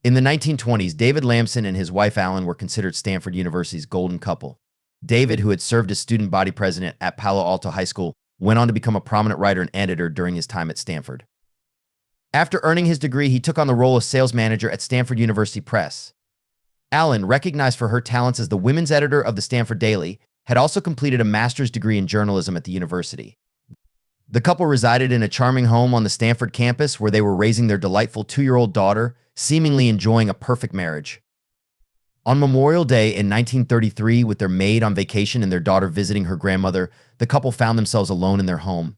In the 1920s, David Lamson and his wife Allen were considered Stanford University's golden couple. David, who had served as student body president at Palo Alto High School, went on to become a prominent writer and editor during his time at Stanford. After earning his degree, he took on the role of sales manager at Stanford University Press. Allen, recognized for her talents as the women's editor of the Stanford Daily, had also completed a master's degree in journalism at the university. The couple resided in a charming home on the Stanford campus where they were raising their delightful 2-year-old daughter, seemingly enjoying a perfect marriage. On Memorial Day in 1933, with their maid on vacation and their daughter visiting her grandmother, the couple found themselves alone in their home.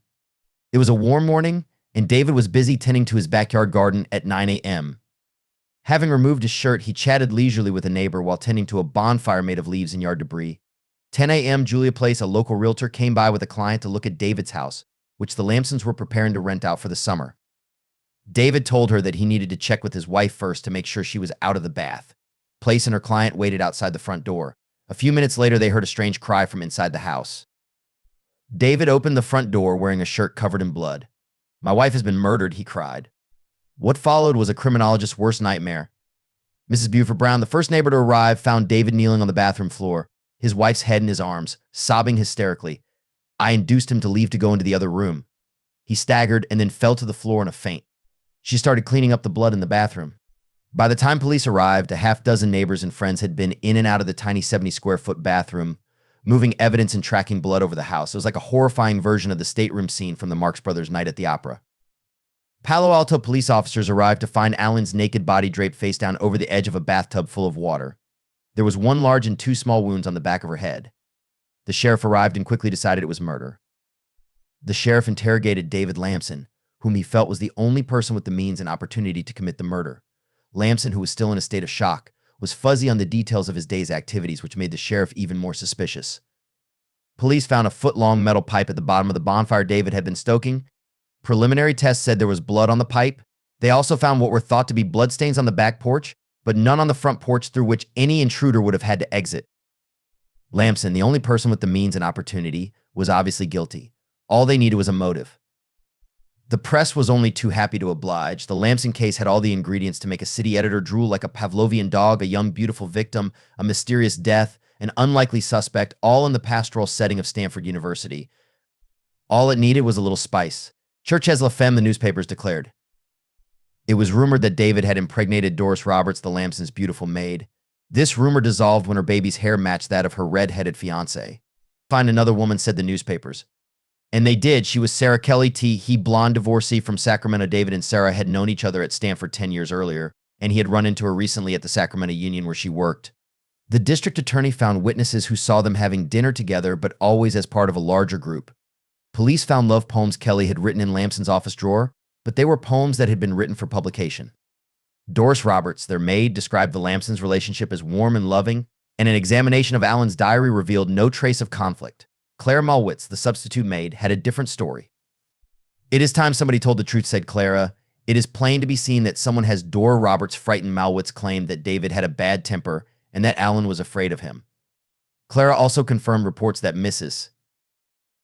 It was a warm morning, and David was busy tending to his backyard garden at 9 a.m. Having removed his shirt, he chatted leisurely with a neighbor while tending to a bonfire made of leaves and yard debris. 10 a.m., Julia Place, a local realtor, came by with a client to look at David's house, which the Lamsons were preparing to rent out for the summer. David told her that he needed to check with his wife first to make sure she was out of the bath. Place and her client waited outside the front door. A few minutes later, they heard a strange cry from inside the house. David opened the front door wearing a shirt covered in blood. "My wife has been murdered," he cried. What followed was a criminologist's worst nightmare. Mrs. Buford Brown, the first neighbor to arrive, found David kneeling on the bathroom floor, his wife's head in his arms, sobbing hysterically. "I induced him to leave to go into the other room." He staggered and then fell to the floor in a faint. She started cleaning up the blood in the bathroom. By the time police arrived, a half-dozen neighbors and friends had been in and out of the tiny 70-square-foot bathroom, moving evidence and tracking blood over the house. It was like a horrifying version of the stateroom scene from the Marx Brothers' Night at the Opera. Palo Alto police officers arrived to find Allen's naked body draped face down over the edge of a bathtub full of water. There was one large and 2 small wounds on the back of her head. The sheriff arrived and quickly decided it was murder. The sheriff interrogated David Lamson, whom he felt was the only person with the means and opportunity to commit the murder. Lamson, who was still in a state of shock, was fuzzy on the details of his day's activities, which made the sheriff even more suspicious. Police found a foot-long metal pipe at the bottom of the bonfire David had been stoking. Preliminary tests said there was blood on the pipe. They also found what were thought to be bloodstains on the back porch, but none on the front porch through which any intruder would have had to exit. Lamson, the only person with the means and opportunity, was obviously guilty. All they needed was a motive. The press was only too happy to oblige. The Lamson case had all the ingredients to make a city editor drool like a Pavlovian dog, a young, beautiful victim, a mysterious death, an unlikely suspect, all in the pastoral setting of Stanford University. All it needed was a little spice. Churches La Femme, the newspapers declared. It was rumored that David had impregnated Doris Roberts, the Lamsons' beautiful maid. This rumor dissolved when her baby's hair matched that of her red-headed fiancé. "Find another woman," said the newspapers. And they did. She was Sarah Kelly T. He, blonde divorcee from Sacramento. David and Sarah had known each other at Stanford 10 years earlier, and he had run into her recently at the Sacramento Union where she worked. The district attorney found witnesses who saw them having dinner together, but always as part of a larger group. Police found love poems Kelly had written in Lamson's office drawer, but they were poems that had been written for publication. Doris Roberts, their maid, described the Lamsons' relationship as warm and loving, and an examination of Allen's diary revealed no trace of conflict. Clara Malwitz, the substitute maid, had a different story. "It is time somebody told the truth," said Clara. "It is plain to be seen that someone has." Dora Roberts, frightened, Malwitz claimed that David had a bad temper and that Allen was afraid of him. Clara also confirmed reports that Mrs.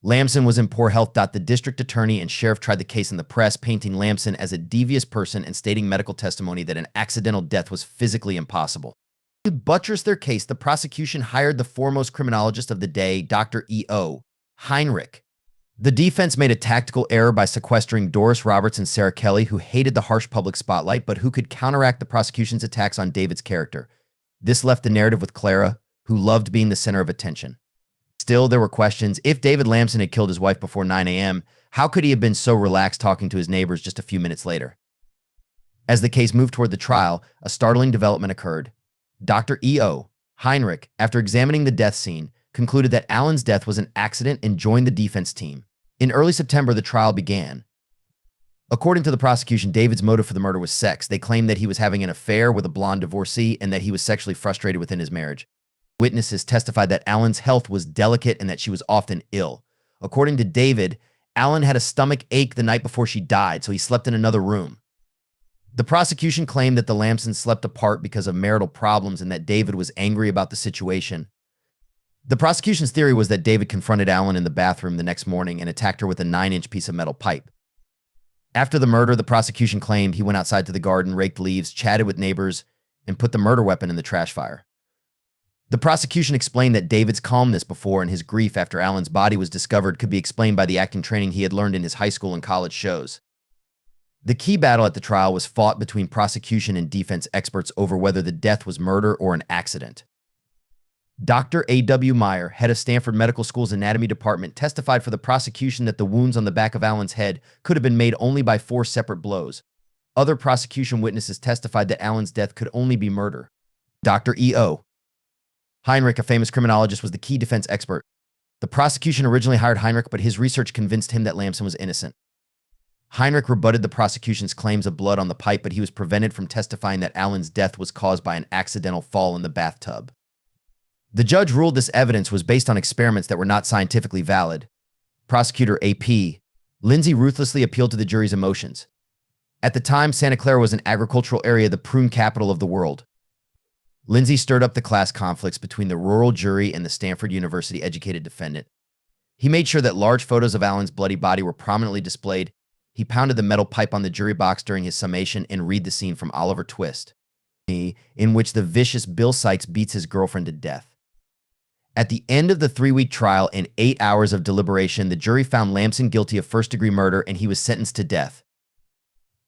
Lamson was in poor health. The district attorney and sheriff tried the case in the press, painting Lamson as a devious person and stating medical testimony that an accidental death was physically impossible. To buttress their case, the prosecution hired the foremost criminologist of the day, Dr. E.O. Heinrich. The defense made a tactical error by sequestering Doris Roberts and Sarah Kelly, who hated the harsh public spotlight, but who could counteract the prosecution's attacks on David's character. This left the narrative with Clara, who loved being the center of attention. Still, there were questions. If David Lamson had killed his wife before 9 a.m., how could he have been so relaxed talking to his neighbors just a few minutes later? As the case moved toward the trial, a startling development occurred. Dr. E.O. Heinrich, after examining the death scene, concluded that Allen's death was an accident and joined the defense team. In early September, the trial began. According to the prosecution, David's motive for the murder was sex. They claimed that he was having an affair with a blonde divorcee and that he was sexually frustrated within his marriage. Witnesses testified that Allen's health was delicate and that she was often ill. According to David, Allen had a stomach ache the night before she died, so he slept in another room. The prosecution claimed that the Lamsons slept apart because of marital problems and that David was angry about the situation. The prosecution's theory was that David confronted Allen in the bathroom the next morning and attacked her with a 9-inch piece of metal pipe. After the murder, the prosecution claimed he went outside to the garden, raked leaves, chatted with neighbors, and put the murder weapon in the trash fire. The prosecution explained that David's calmness before and his grief after Allen's body was discovered could be explained by the acting training he had learned in his high school and college shows. The key battle at the trial was fought between prosecution and defense experts over whether the death was murder or an accident. Dr. A.W. Meyer, head of Stanford Medical School's anatomy department, testified for the prosecution that the wounds on the back of Allen's head could have been made only by 4 separate blows. Other prosecution witnesses testified that Allen's death could only be murder. Dr. E.O. Heinrich, a famous criminologist, was the key defense expert. The prosecution originally hired Heinrich, but his research convinced him that Lamson was innocent. Heinrich rebutted the prosecution's claims of blood on the pipe, but he was prevented from testifying that Allen's death was caused by an accidental fall in the bathtub. The judge ruled this evidence was based on experiments that were not scientifically valid. Prosecutor A.P. Lindsay ruthlessly appealed to the jury's emotions. At the time, Santa Clara was an agricultural area, the prune capital of the world. Lindsay stirred up the class conflicts between the rural jury and the Stanford University-educated defendant. He made sure that large photos of Allen's bloody body were prominently displayed. He pounded the metal pipe on the jury box during his summation and read the scene from Oliver Twist, in which the vicious Bill Sikes beats his girlfriend to death. At the end of the 3-week trial and 8 hours of deliberation, the jury found Lamson guilty of first-degree murder and he was sentenced to death.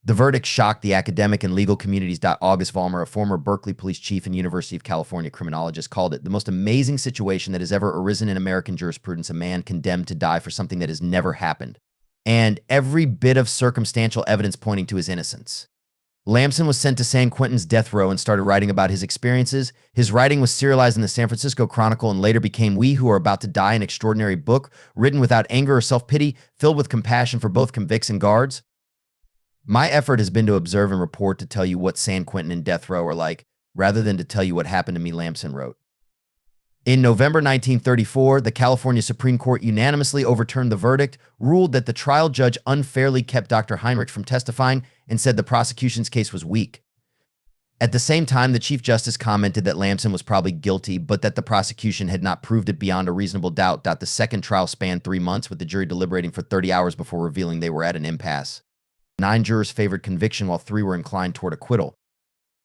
The verdict shocked the academic and legal communities. August Vollmer, a former Berkeley police chief and University of California criminologist, called it the most amazing situation that has ever arisen in American jurisprudence, a man condemned to die for something that has never happened, and every bit of circumstantial evidence pointing to his innocence. Lamson was sent to San Quentin's death row and started writing about his experiences. His writing was serialized in the San Francisco Chronicle and later became We Who Are About to Die, an extraordinary book written without anger or self-pity, filled with compassion for both convicts and guards. My effort has been to observe and report to tell you what San Quentin and death row are like, rather than to tell you what happened to me, Lamson wrote. In November 1934, the California Supreme Court unanimously overturned the verdict, ruled that the trial judge unfairly kept Dr. Heinrich from testifying, and said the prosecution's case was weak. At the same time, the Chief Justice commented that Lamson was probably guilty, but that the prosecution had not proved it beyond a reasonable doubt. The second trial spanned 3 months, with the jury deliberating for 30 hours before revealing they were at an impasse. 9 jurors favored conviction while 3 were inclined toward acquittal.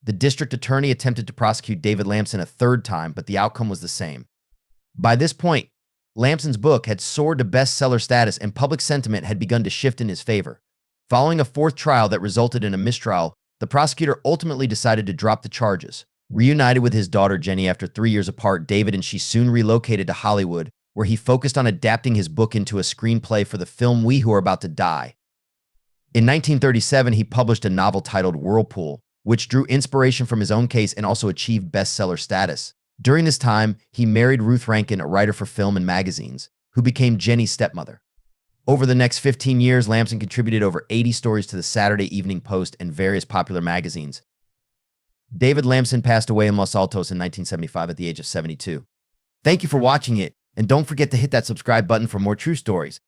The district attorney attempted to prosecute David Lamson a 3rd time, but the outcome was the same. By this point, Lamson's book had soared to bestseller status and public sentiment had begun to shift in his favor. Following a 4th trial that resulted in a mistrial, the prosecutor ultimately decided to drop the charges. Reunited with his daughter Jenny after 3 years apart, David and she soon relocated to Hollywood, where he focused on adapting his book into a screenplay for the film We Who Are About to Die. In 1937, he published a novel titled Whirlpool, which drew inspiration from his own case and also achieved bestseller status. During this time, he married Ruth Rankin, a writer for film and magazines, who became Jenny's stepmother. Over the next 15 years, Lamson contributed over 80 stories to the Saturday Evening Post and various popular magazines. David Lamson passed away in Los Altos in 1975 at the age of 72. Thank you for watching it, and don't forget to hit that subscribe button for more true stories.